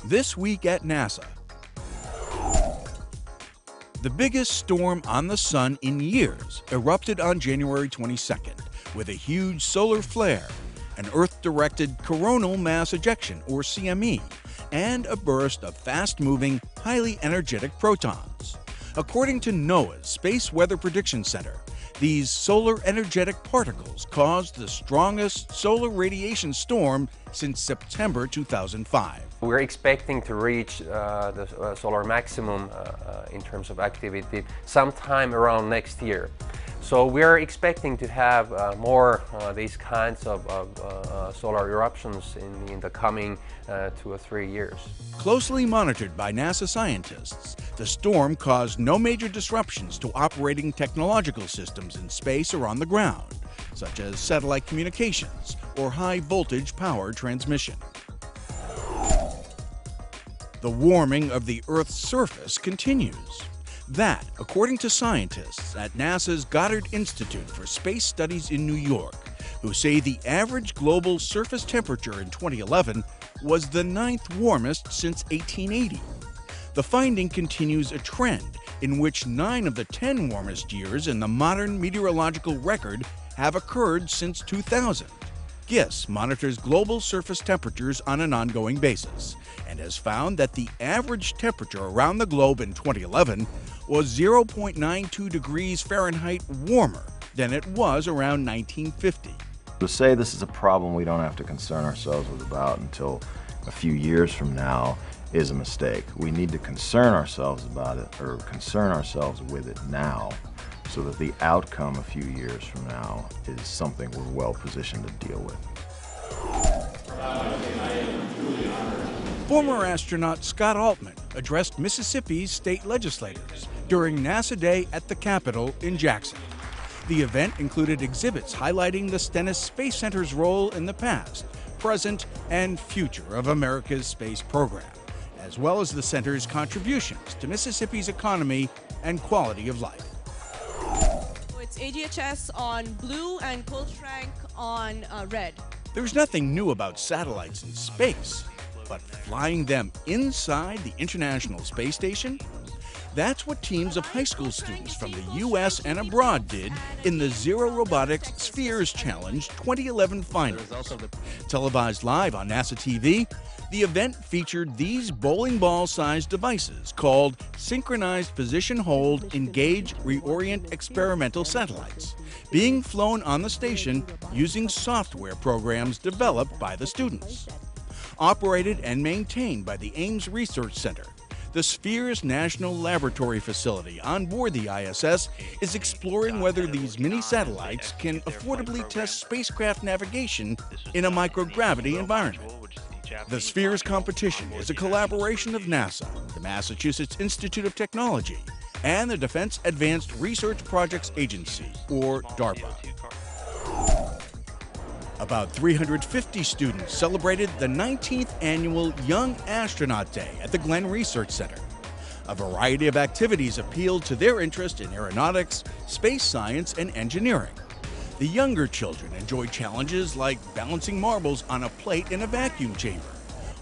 This week at NASA. The biggest storm on the sun in years erupted on January 22nd with a huge solar flare, an Earth-directed coronal mass ejection, or CME, and a burst of fast-moving, highly energetic protons. According to NOAA's Space Weather Prediction Center, these solar energetic particles caused the strongest solar radiation storm since September 2005. We're expecting to reach the solar maximum in terms of activity sometime around next year. So we're expecting to have more these kinds of solar eruptions in the coming 2 or 3 years. Closely monitored by NASA scientists, the storm caused no major disruptions to operating technological systems in space or on the ground, such as satellite communications or high-voltage power transmission. The warming of the Earth's surface continues. That, according to scientists at NASA's Goddard Institute for Space Studies in New York, who say the average global surface temperature in 2011 was the 9th warmest since 1880. The finding continues a trend in which 9 of the 10 warmest years in the modern meteorological record have occurred since 2000. GISS monitors global surface temperatures on an ongoing basis and has found that the average temperature around the globe in 2011 was 0.92 degrees Fahrenheit warmer than it was around 1950. To say this is a problem we don't have to concern ourselves with about until a few years from now is a mistake. We need to concern ourselves about it, or concern ourselves with it now, so that the outcome a few years from now is something we're well positioned to deal with. Former astronaut Scott Altman addressed Mississippi's state legislators during NASA Day at the Capitol in Jackson. The event included exhibits highlighting the Stennis Space Center's role in the past, present, and future of America's space program, as well as the center's contributions to Mississippi's economy and quality of life. It's AGHS on blue and Coldstrank on red. There's nothing new about satellites in space, but flying them inside the International Space Station? That's what teams of high school students from the U.S. and abroad did in the Zero Robotics Spheres Challenge 2011 finals. Televised live on NASA TV, the event featured these bowling ball-sized devices called Synchronized Position Hold Engage Reorient Experimental Satellites, being flown on the station using software programs developed by the students. Operated and maintained by the Ames Research Center, the Spheres National Laboratory facility on board the ISS is exploring whether these mini-satellites can affordably test spacecraft navigation in a microgravity environment. The Spheres competition is a collaboration of NASA, the Massachusetts Institute of Technology, and the Defense Advanced Research Projects Agency, or DARPA. About 350 students celebrated the 19th annual Young Astronaut Day at the Glenn Research Center. A variety of activities appealed to their interest in aeronautics, space science, and engineering. The younger children enjoyed challenges like balancing marbles on a plate in a vacuum chamber,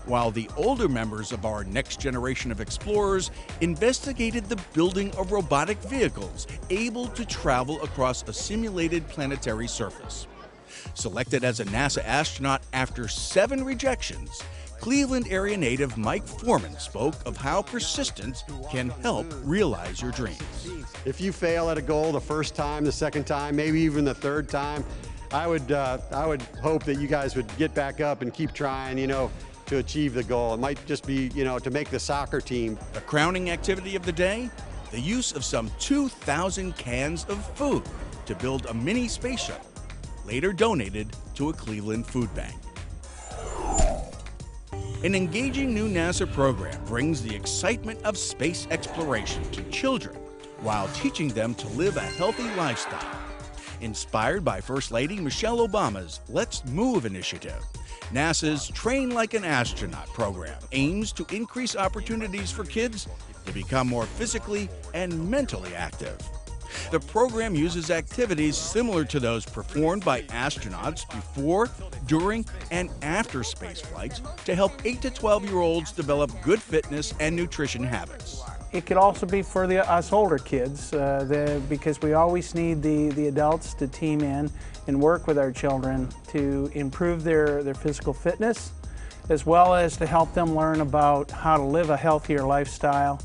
while the older members of our next generation of explorers investigated the building of robotic vehicles able to travel across a simulated planetary surface. Selected as a NASA astronaut after 7 rejections, Cleveland area native Mike Foreman spoke of how persistence can help realize your dreams. If you fail at a goal the first time, the second time, maybe even the third time, I would hope that you guys would get back up and keep trying, to achieve the goal. It might just be, to make the soccer team. The crowning activity of the day, the use of some 2,000 cans of food to build a mini space shuttle, later donated to a Cleveland food bank. An engaging new NASA program brings the excitement of space exploration to children while teaching them to live a healthy lifestyle. Inspired by First Lady Michelle Obama's Let's Move initiative, NASA's Train Like an Astronaut program aims to increase opportunities for kids to become more physically and mentally active. The program uses activities similar to those performed by astronauts before, during, and after space flights to help 8 to 12-year-olds develop good fitness and nutrition habits. It could also be for us older kids because we always need the adults to team in and work with our children to improve their physical fitness, as well as to help them learn about how to live a healthier lifestyle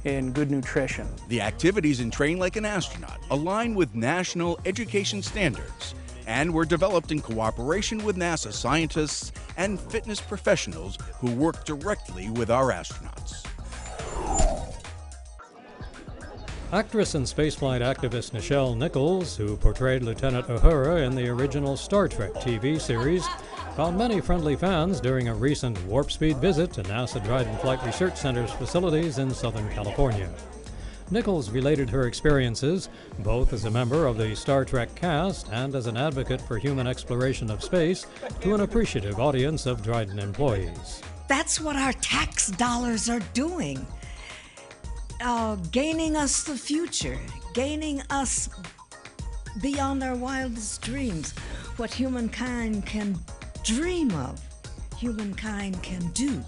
and good nutrition. The activities in Train Like an Astronaut align with national education standards and were developed in cooperation with NASA scientists and fitness professionals who work directly with our astronauts. Actress and spaceflight activist Nichelle Nichols, who portrayed Lieutenant Uhura in the original Star Trek TV series, found many friendly fans during a recent warp speed visit to NASA Dryden Flight Research Center's facilities in Southern California. Nichols related her experiences, both as a member of the Star Trek cast and as an advocate for human exploration of space, to an appreciative audience of Dryden employees. That's what our tax dollars are doing. Gaining us the future, gaining us beyond our wildest dreams, what humankind can dream of, humankind can do,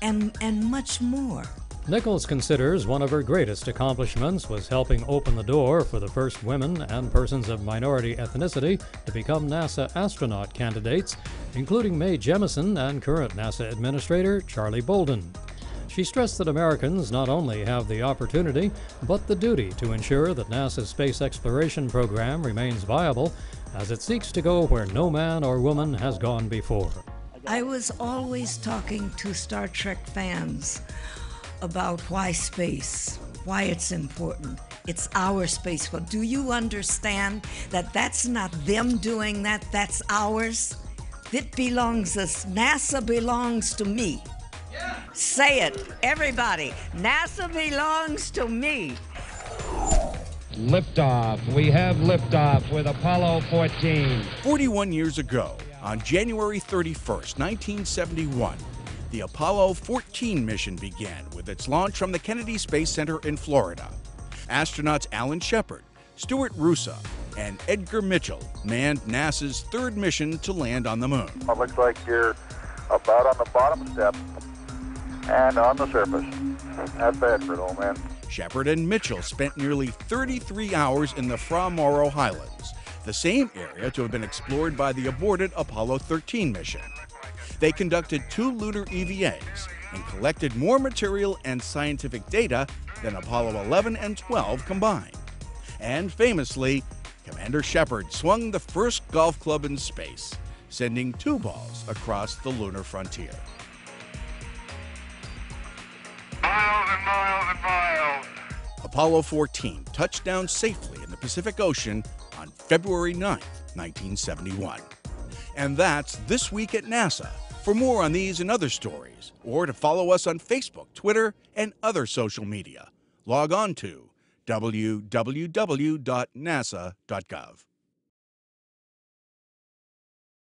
and much more. Nichols considers one of her greatest accomplishments was helping open the door for the first women and persons of minority ethnicity to become NASA astronaut candidates, including Mae Jemison and current NASA Administrator Charlie Bolden. She stressed that Americans not only have the opportunity, but the duty to ensure that NASA's space exploration program remains viable as it seeks to go where no man or woman has gone before. I was always talking to Star Trek fans about why space, why it's important. It's our space. But do you understand that that's not them doing that, that's ours? It belongs us. NASA belongs to me. Say it, everybody. NASA belongs to me. Liftoff. We have liftoff with Apollo 14. 41 years ago, on January 31st, 1971, the Apollo 14 mission began with its launch from the Kennedy Space Center in Florida. Astronauts Alan Shepard, Stuart Roosa, and Edgar Mitchell manned NASA's third mission to land on the moon. It looks like you're about on the bottom step and on the surface. Not bad for an old man. Shepard and Mitchell spent nearly 33 hours in the Fra Mauro Highlands, the same area to have been explored by the aborted Apollo 13 mission. They conducted 2 lunar EVAs and collected more material and scientific data than Apollo 11 and 12 combined. And famously, Commander Shepard swung the first golf club in space, sending 2 balls across the lunar frontier. Miles and miles and miles. Apollo 14 touched down safely in the Pacific Ocean on February 9, 1971. And that's This Week at NASA. For more on these and other stories, or to follow us on Facebook, Twitter, and other social media, log on to www.nasa.gov.